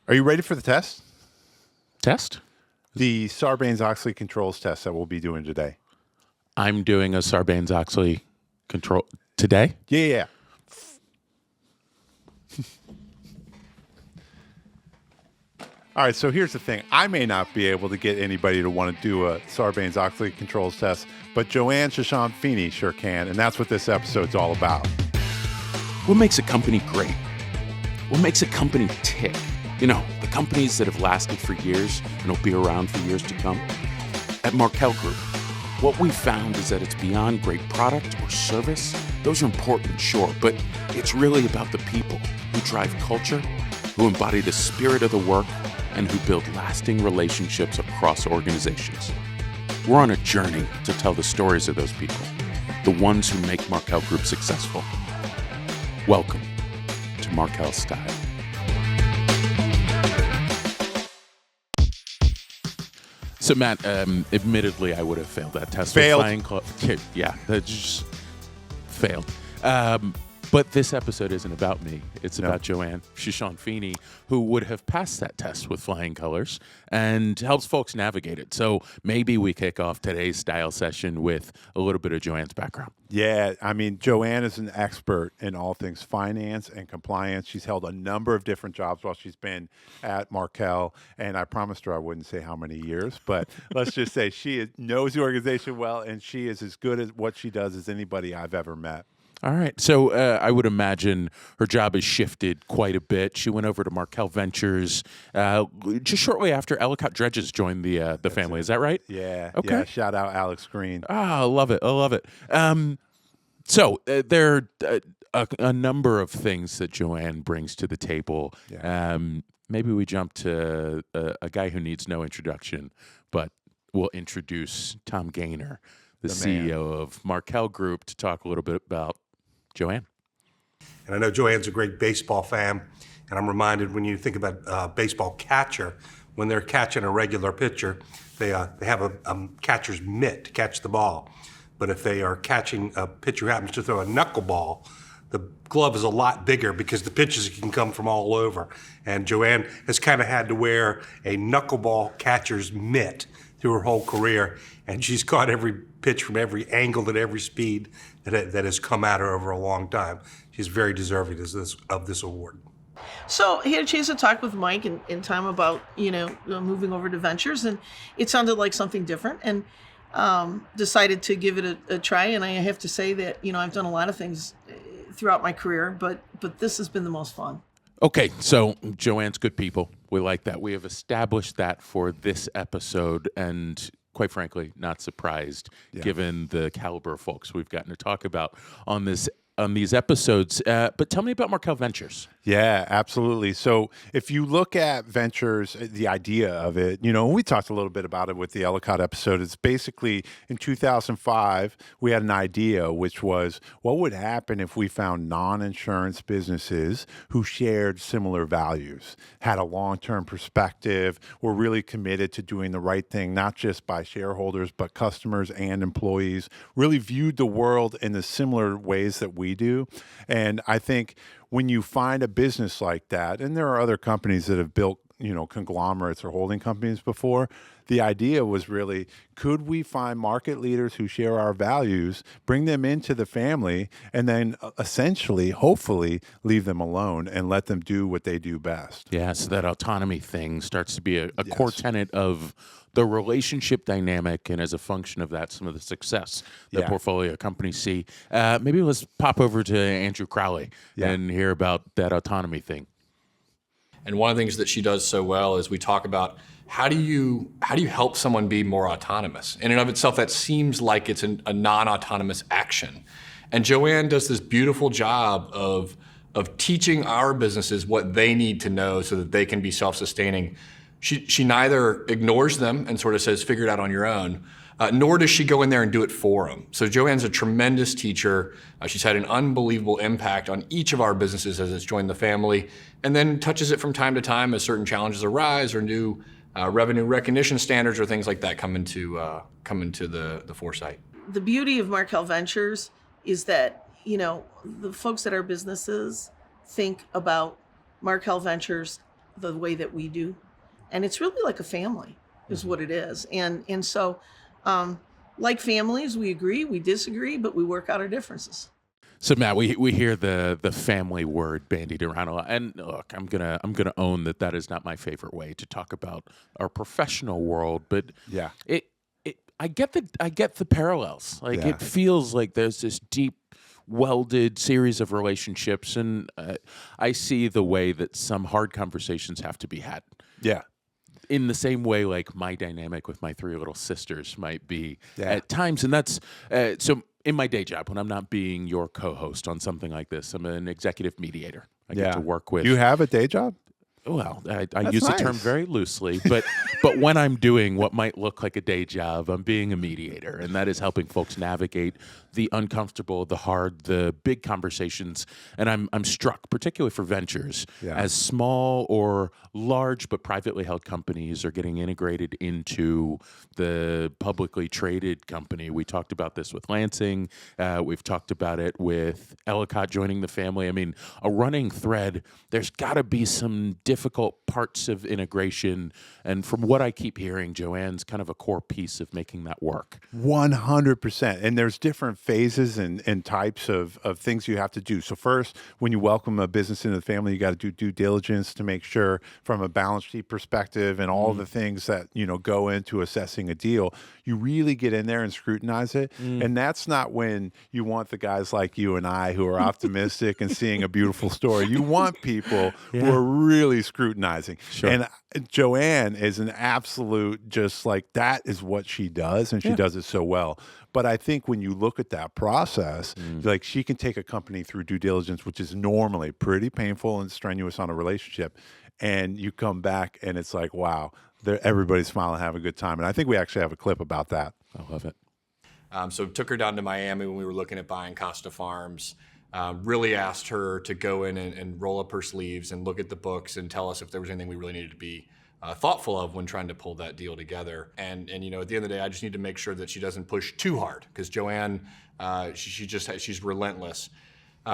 Are you ready for the test? Test? The Sarbanes-Oxley controls test that we'll be doing today. I'm doing a Sarbanes-Oxley control today? Yeah. All right, so here's the thing. I may not be able to get anybody to want to do a Sarbanes-Oxley controls test, but Joanne Cichon-Feeney sure can, and that's what this episode's all about. What makes a company great? What makes a company tick? You know, the companies that have lasted for years and will be around for years to come. At Markel Group, what we found is that it's beyond great product or service. Those are important, sure, but it's really about the people who drive culture, who embody the spirit of the work, and who build lasting relationships across organizations. We're on a journey to tell the stories of those people, the ones who make Markel Group successful. Welcome to Markel Style. So, Matt, admittedly, I would have failed that test. Failed. Yeah, that just failed. But this episode isn't about me. It's about Joanne Cichon-Feeney, who would have passed that test with flying colors and helps folks navigate it. So maybe we kick off today's style session with a little bit of Joanne's background. Yeah, I mean, Joanne is an expert in all things finance and compliance. She's held a number of different jobs while she's been at Markel, and I promised her I wouldn't say how many years, but let's just say knows the organization well, and she is as good at what she does as anybody I've ever met. All right. So I would imagine her job has shifted quite a bit. She went over to Markel Ventures just shortly after Ellicott Dredges joined the family. Is that right? Yeah. Okay. Yeah, shout out Alex Green. I love it. So there are a number of things that Joanne brings to the table. Yeah. Maybe we jump to a guy who needs no introduction, but we'll introduce Tom Gayner, the CEO of Markel Group, to talk a little bit about Joanne. And I know Joanne's a great baseball fan, and I'm reminded when you think about baseball catcher, when they're catching a regular pitcher, they have a catcher's mitt to catch the ball. But if they are catching a pitcher who happens to throw a knuckleball, the glove is a lot bigger because the pitches can come from all over. And Joanne has kind of had to wear a knuckleball catcher's mitt through her whole career, and she's caught every pitch from every angle at every speed that has come at her over a long time. She's very deserving of this award. So I had a chance to talk with Mike and Tom about, moving over to Ventures, and it sounded like something different, and decided to give it a try. And I have to say that, I've done a lot of things throughout my career, but this has been the most fun. Okay, so Joanne's good people. We like that. We have established that for this episode, and quite frankly, not surprised given the caliber of folks we've gotten to talk about on these episodes. But tell me about Markel Ventures. Yeah, absolutely. So if you look at Ventures, the idea of it, we talked a little bit about it with the Ellicott episode. It's basically in 2005, we had an idea, which was what would happen if we found non-insurance businesses who shared similar values, had a long-term perspective, were really committed to doing the right thing, not just by shareholders, but customers and employees, really viewed the world in the similar ways that we do. And I think when you find a business like that, and there are other companies that have built, conglomerates or holding companies before, the idea was really, could we find market leaders who share our values, bring them into the family, and then essentially, hopefully, leave them alone and let them do what they do best? Yeah, so that autonomy thing starts to be a core tenet of the relationship dynamic, and as a function of that, some of the success that portfolio companies see. Maybe let's pop over to Andrew Crowley and hear about that autonomy thing. And one of the things that she does so well is we talk about how do you help someone be more autonomous? In and of itself, that seems like it's a non-autonomous action. And Joanne does this beautiful job of teaching our businesses what they need to know so that they can be self-sustaining. She neither ignores them and sort of says, figure it out on your own, nor does she go in there and do it for them. So Joanne's a tremendous teacher. She's had an unbelievable impact on each of our businesses as it's joined the family, and then touches it from time to time as certain challenges arise or new revenue recognition standards or things like that come into the foresight. The beauty of Markel Ventures is that, the folks at our businesses think about Markel Ventures the way that we do. And it's really like a family is what it is. And so like families, we agree, we disagree, but we work out our differences. So Matt, we hear the family word bandied around a lot, and look, I'm gonna own that is not my favorite way to talk about our professional world, but Yeah. I get the parallels. Like Yeah. it feels like there's this deep welded series of relationships, and I see the way that some hard conversations have to be had. Yeah. In the same way, like my dynamic with my three little sisters might be Yeah. at times, and that's so. In my day job, when I'm not being your co-host on something like this, I'm an executive mediator. I get to work with. You have a day job? Well, I That's use the term nice. very loosely, but when I'm doing what might look like a day job, I'm being a mediator, and that is helping folks navigate the uncomfortable, the hard, the big conversations. And I'm struck, particularly for ventures, Yeah. as small or large but privately held companies are getting integrated into the publicly traded company. We talked about this with Lansing. We've talked about it with Ellicott joining the family. I mean, a running thread, there's got to be some difficult parts of integration. And from what I keep hearing, Joanne's kind of a core piece of making that work. 100%. And there's different phases and types of things you have to do. So first, when you welcome a business into the family, you got to do due diligence to make sure from a balance sheet perspective and all the things that, go into assessing a deal, you really get in there and scrutinize it. And that's not when you want the guys like you and I who are optimistic and seeing a beautiful story. You want people who are really scrutinizing. Sure. And Joanne is an absolute, just like, that is what she does, and she does it so well. But I think when you look at that process, like, she can take a company through due diligence, which is normally pretty painful and strenuous on a relationship, and you come back and it's like, wow, everybody's smiling, having a good time. And I think we actually have a clip about that. I love it. So took her down to Miami when we were looking at buying Costa Farms. Really asked her to go in and roll up her sleeves and look at the books and tell us if there was anything we really needed to be thoughtful of when trying to pull that deal together. And at the end of the day, I just need to make sure that she doesn't push too hard, because Joanne, she's relentless.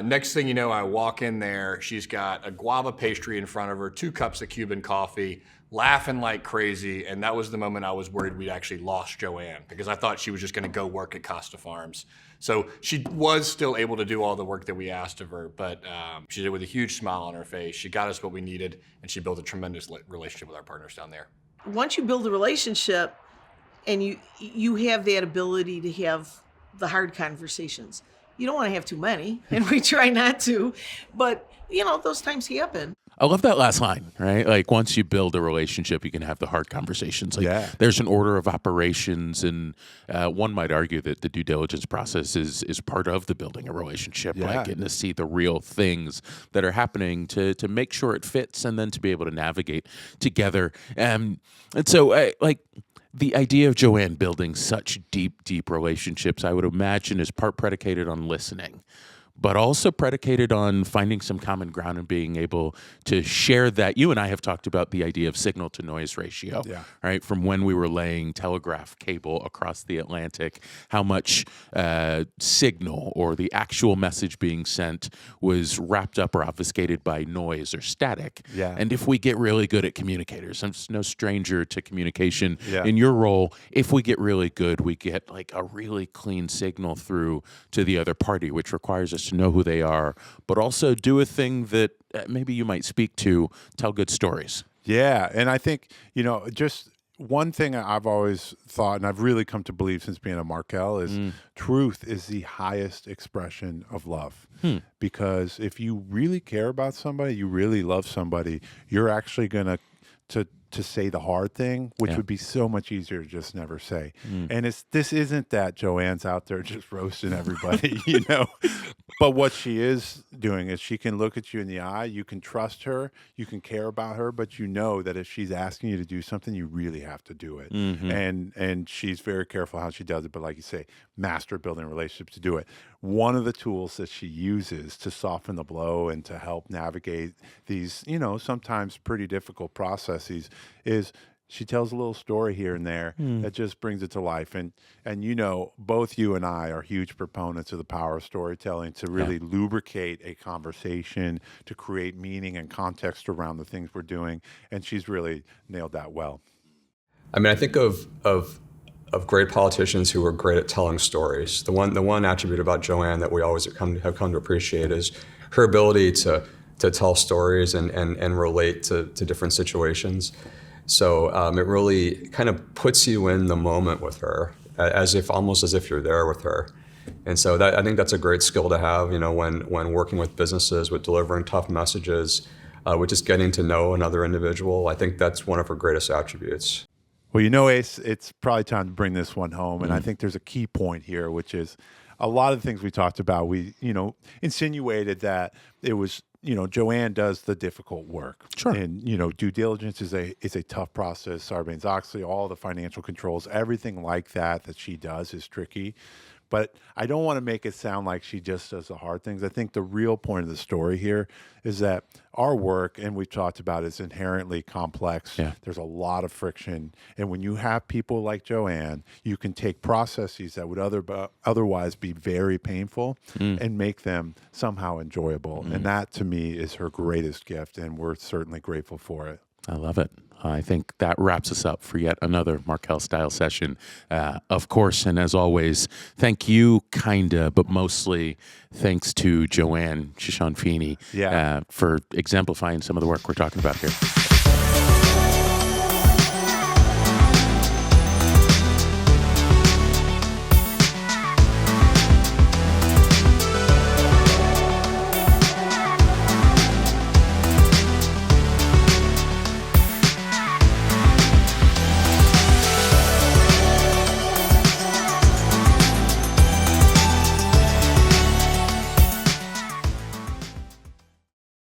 Next thing you know, I walk in there, she's got a guava pastry in front of her, 2 cups of Cuban coffee, laughing like crazy. And that was the moment I was worried we'd actually lost Joanne, because I thought she was just going to go work at Costa Farms. So she was still able to do all the work that we asked of her, but she did it with a huge smile on her face. She got us what we needed, and she built a tremendous relationship with our partners down there. Once you build a relationship and you have that ability to have the hard conversations, you don't want to have too many, and we try not to, but those times happen. I love that last line, right? Like, once you build a relationship, you can have the hard conversations. Like, there's an order of operations, and one might argue that the due diligence process is part of the building a relationship, like getting to see the real things that are happening to make sure it fits, and then to be able to navigate together. And so, the idea of Joanne building such deep relationships, I would imagine, is part predicated on listening, but also predicated on finding some common ground and being able to share that. You and I have talked about the idea of signal to noise ratio, right? From when we were laying telegraph cable across the Atlantic, how much signal or the actual message being sent was wrapped up or obfuscated by noise or static. And if we get really good at communicators, I'm no stranger to communication in your role, if we get really good, we get like a really clean signal through to the other party, which requires us to know who they are, but also do a thing that maybe you might speak to, tell good stories. Yeah. And I think, just one thing I've always thought, and I've really come to believe since being a Markel, is truth is the highest expression of love. Because if you really care about somebody, you really love somebody, you're actually going to say the hard thing, which would be so much easier to just never say. And this isn't that Joanne's out there just roasting everybody, But what she is doing is she can look at you in the eye, you can trust her, you can care about her, but you know that if she's asking you to do something, you really have to do it. And she's very careful how she does it, but like you say, master building relationships to do it. One of the tools that she uses to soften the blow and to help navigate these, sometimes pretty difficult processes is she tells a little story here and there that just brings it to life. And both you and I are huge proponents of the power of storytelling to really lubricate a conversation, to create meaning and context around the things we're doing. And she's really nailed that well. I mean, I think of great politicians who are great at telling stories. The one attribute about Joanne that we always have come to appreciate is her ability to tell stories and relate to different situations. So it really kind of puts you in the moment with her, almost as if you're there with her. And so I think that's a great skill to have, when working with businesses, with delivering tough messages, with just getting to know another individual. I think that's one of her greatest attributes. Well, Ace, it's probably time to bring this one home. And I think there's a key point here, which is a lot of the things we talked about, we, insinuated that it was, Joanne does the difficult work. Sure. And, due diligence is a tough process. Sarbanes-Oxley, all the financial controls, everything like that she does is tricky. But I don't want to make it sound like she just does the hard things. I think the real point of the story here is that our work, and we've talked about, is inherently complex. Yeah. There's a lot of friction. And when you have people like Joanne, you can take processes that would otherwise be very painful and make them somehow enjoyable. And that, to me, is her greatest gift, and we're certainly grateful for it. I love it. I think that wraps us up for yet another Markel Style session. Of course, and as always, thank you, but mostly thanks to Joanne Cichon-Feeney for exemplifying some of the work we're talking about here.